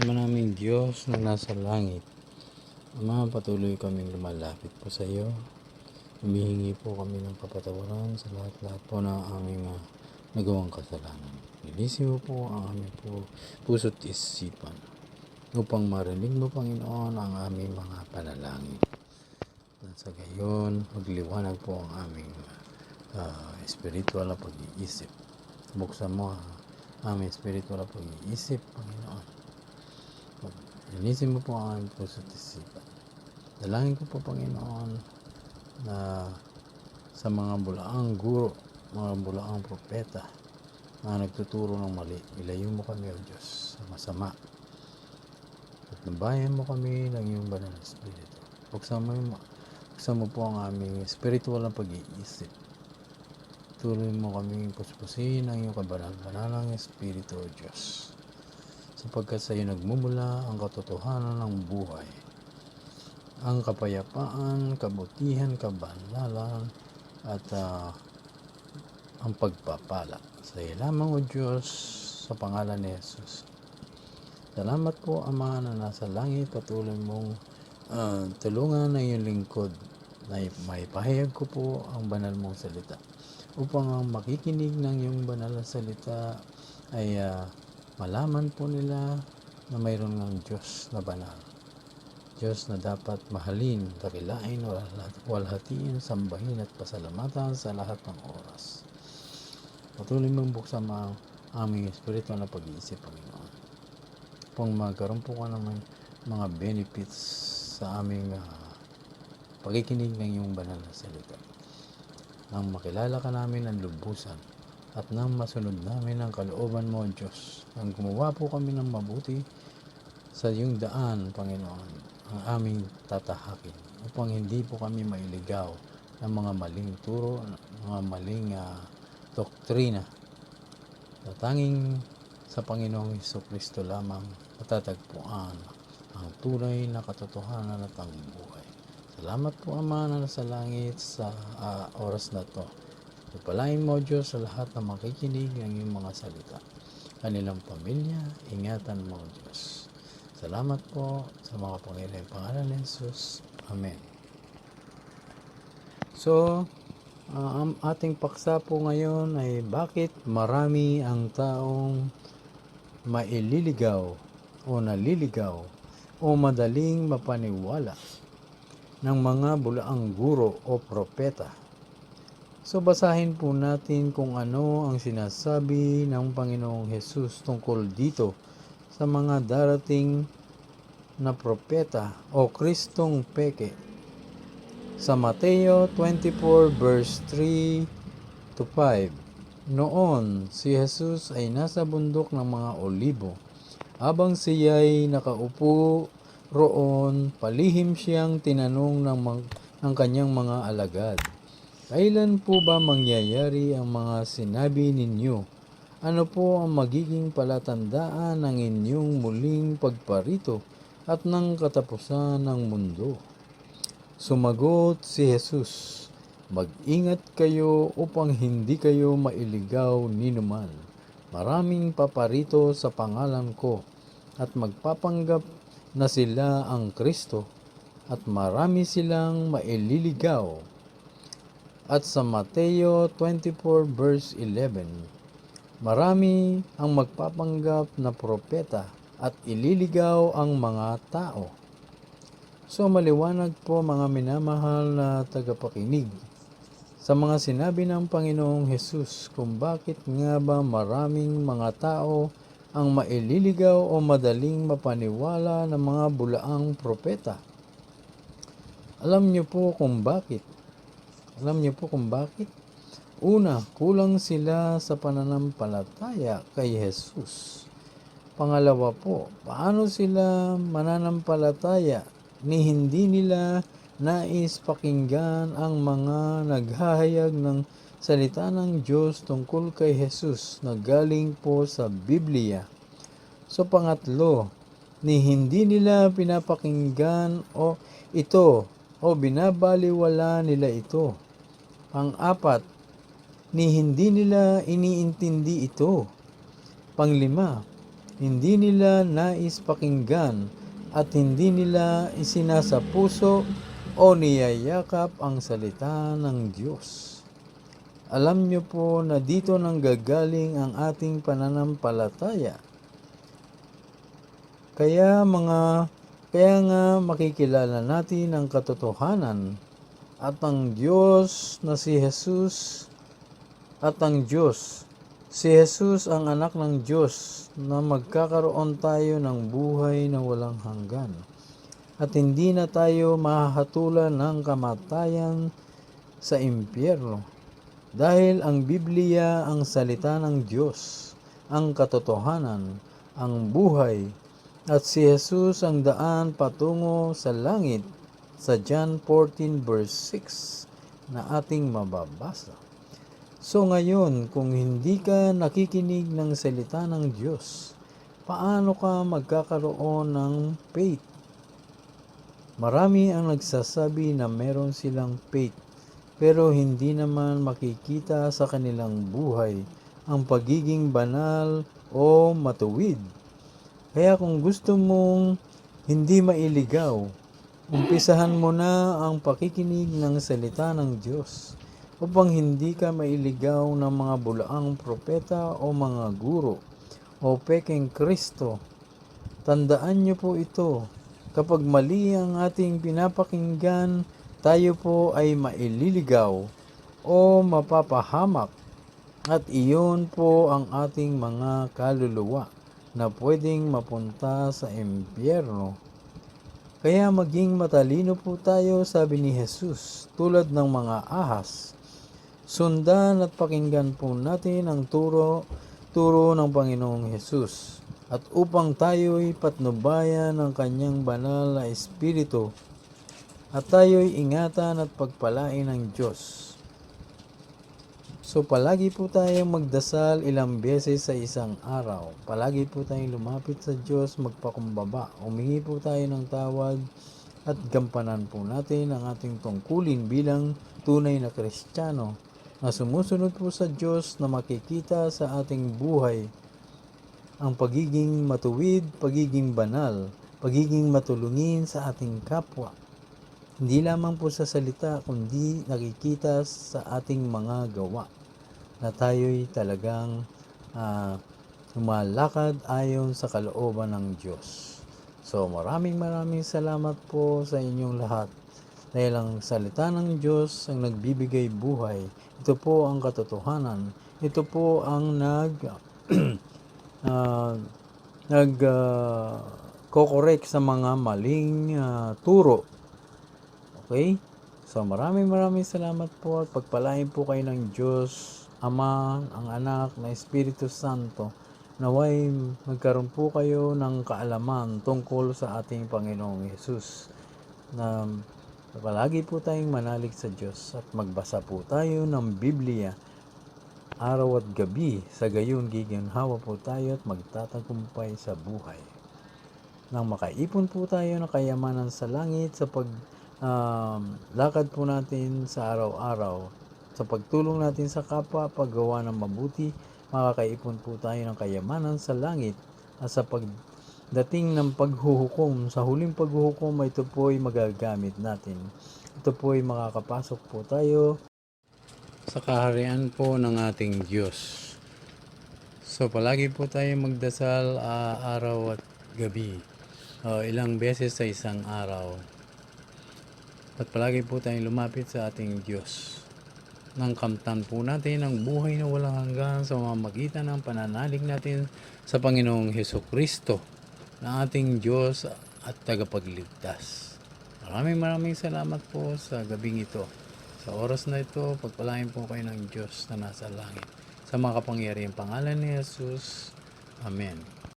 Ama naming Diyos na nasa langit, Ama, patuloy kaming lumalapit po sa iyo. Humihingi po kami ng kapatawaran sa lahat-lahat po ng aming nagawang kasalanan. Linisin mo po ang aming puso't isipan upang marinig mo, Panginoon, ang aming mga panalangin. At sa gayon, magliwanag po ang aming spiritual na pag-iisip. Buksan mo ang aming spiritual na pag-iisip, Panginoon. Linisin mo po ang aming puso't isipan. Dalangin ko po, Panginoon, na sa mga bulaang guro, mga bulaang propeta na nagtuturo ng mali, ilayo mo kami, O Diyos, sa masama. At nabayan mo kami ng iyong banal na Espiritu. Buksan mo po ang aming spiritual na pag-iisip. Tuloy mo kami puspusin ng iyong kabanal-banalang Espiritu, O Diyos. Sapagkat sa iyo nagmumula ang katotohanan ng buhay, ang kapayapaan, kabutihan, kabanalan, at ang pagpapala. Sa iyo lamang, O Diyos, sa pangalan ni Jesus. Salamat po, Ama, na nasa langit. Patuloy mong tulungan ng iyong lingkod na maipahayag ko po ang banal mong salita, upang ang makikinig ng iyong banal na salita ay malaman po nila na mayroon ng Diyos na banal. Diyos na dapat mahalin, dakilain, walhatiin, sambahin at pasalamatan sa lahat ng oras. Patuloy mong buksan ang aming espiritu na pag-iisip, Panginoon. Upang magkaroon po ka naman mga benefits sa aming pakikinig ng iyong banal na salita. Nang makilala ka namin ng lubusan at nang masunod namin ang kalooban mo, Diyos. Nang gumawa po kami ng mabuti sa iyong daan, Panginoon, ang aming tatahakin upang hindi po kami mailigaw ng mga maling turo, mga maling doktrina. Na tanging sa Panginoong Hesukristo lamang matatagpuan ang tunay na katotohanan at ang buhay. Salamat po, Ama, na nasa langit sa oras na to. Ipalain mo, Diyos, sa lahat na makikinig ng iyong mga salita. Kanilang pamilya, ingatan mo, Diyos. Salamat po sa mga Panginoong pangalan ni Jesus. Amen. So, ang ating paksa po ngayon ay bakit marami ang taong maililigaw o naliligaw o madaling mapaniwala ng mga bulaang guro o propeta. So, basahin po natin kung ano ang sinasabi ng Panginoong Jesus tungkol dito sa mga darating na propeta o Kristong peke. Sa Mateo 24 verse 3 to 5. Noon, si Jesus ay nasa bundok ng mga Olibo. Habang siya'y nakaupo roon, palihim siyang tinanong ng kanyang mga alagad, "Kailan po ba mangyayari ang mga sinabi ninyo? Ano po ang magiging palatandaan ng inyong muling pagparito at ng katapusan ng mundo?" Sumagot si Jesus, "Mag-ingat kayo upang hindi kayo mailigaw ninuman. Maraming paparito sa pangalan ko at magpapanggap na sila ang Kristo at marami silang maililigaw." At sa Mateo 24 verse 11, marami ang magpapanggap na propeta at ililigaw ang mga tao. So maliwanag po, mga minamahal na tagapakinig, sa mga sinabi ng Panginoong Hesus kung bakit nga ba maraming mga tao ang maililigaw o madaling mapaniwala ng mga bulaang propeta. Alam niyo po kung bakit? Una, kulang sila sa pananampalataya kay Jesus. Pangalawa po, paano sila mananampalataya ni hindi nila nais pakinggan ang mga naghahayag ng salita ng Diyos tungkol kay Jesus na galing po sa Biblia? So pangatlo, ni hindi nila pinapakinggan o binabaliwala nila ito. Pang-apat, ni hindi nila iniintindi ito. Panglima, hindi nila nais pakinggan at hindi nila isinasapuso o niyayakap ang salita ng Diyos. Alam niyo po na dito nanggagaling ang ating pananampalataya. Kaya nga makikilala natin ang katotohanan at ang Diyos na si Jesus Si Jesus ang anak ng Diyos na magkakaroon tayo ng buhay na walang hanggan. At hindi na tayo mahahatulan ng kamatayan sa impyerno. Dahil ang Biblia ang salita ng Diyos, ang katotohanan, ang buhay, at si Jesus ang daan patungo sa langit sa John 14 verse 6 na ating mababasa. So ngayon, kung hindi ka nakikinig ng salita ng Diyos, paano ka magkakaroon ng faith? Marami ang nagsasabi na meron silang faith, pero hindi naman makikita sa kanilang buhay ang pagiging banal o matuwid. Kaya kung gusto mong hindi mailigaw, umpisahan mo na ang pakikinig ng salita ng Diyos upang hindi ka mailigaw ng mga bulaang propeta o mga guro o pekeng Kristo. Tandaan niyo po ito, kapag mali ang ating pinapakinggan, tayo po ay maililigaw o mapapahamak at iyon po ang ating mga kaluluwa na pwedeng mapunta sa impyerno. Kaya maging matalino po tayo, sabi ni Jesus, tulad ng mga ahas. Sundan at pakinggan po natin ang turo ng Panginoong Jesus. At upang tayo'y patnubayan ng kanyang banal na Espiritu at tayo'y ingatan at pagpalain ng Diyos. So palagi po tayong magdasal ilang beses sa isang araw. Palagi po tayong lumapit sa Diyos, magpakumbaba. Humingi po tayo ng tawad at gampanan po natin ang ating tungkulin bilang tunay na Kristiyano na sumusunod po sa Diyos, na makikita sa ating buhay ang pagiging matuwid, pagiging banal, pagiging matulungin sa ating kapwa. Hindi lamang po sa salita, kundi nakikita sa ating mga gawa na tayo'y talagang lumalakad ayon sa kalooban ng Diyos. So maraming salamat po sa inyong lahat. Dahil ang salita ng Diyos ang nagbibigay buhay. Ito po ang katotohanan. Ito po ang nag-correct sa mga maling turo. Okay? So maraming salamat po at pagpalain po kayo ng Diyos, Ama, ang Anak, na Espiritu Santo. Naway magkaroon po kayo ng kaalaman tungkol sa ating Panginoong Hesus. Na palagi po tayong manalig sa Diyos at magbasa po tayo ng Biblia araw at gabi. Sa gayon giginhawa po tayo at magtatagumpay sa buhay. Nang makaipon po tayo ng kayamanan sa langit sa lakad po natin sa araw-araw. Sa pagtulong natin sa kapwa, paggawa ng mabuti, makakaipon po tayo ng kayamanan sa langit. At sa pagdating ng paghuhukom, sa huling paghuhukom, ito po ay magagamit natin. Ito po ay makakapasok po tayo sa kaharian po ng ating Diyos. So palagi po tayo magdasal araw at gabi. Ilang beses sa isang araw. At palagi po tayong lumapit sa ating Diyos. Nang kamtan po natin ang buhay na walang hanggan sa pamamagitan ng pananalig natin sa Panginoong Hesukristo na ating Diyos at tagapagligtas. Maraming salamat po sa gabing ito. Sa oras na ito, pagpalain po kayo ng Diyos na nasa langit. Sa makapangyarihang pangalan ni Jesus. Amen.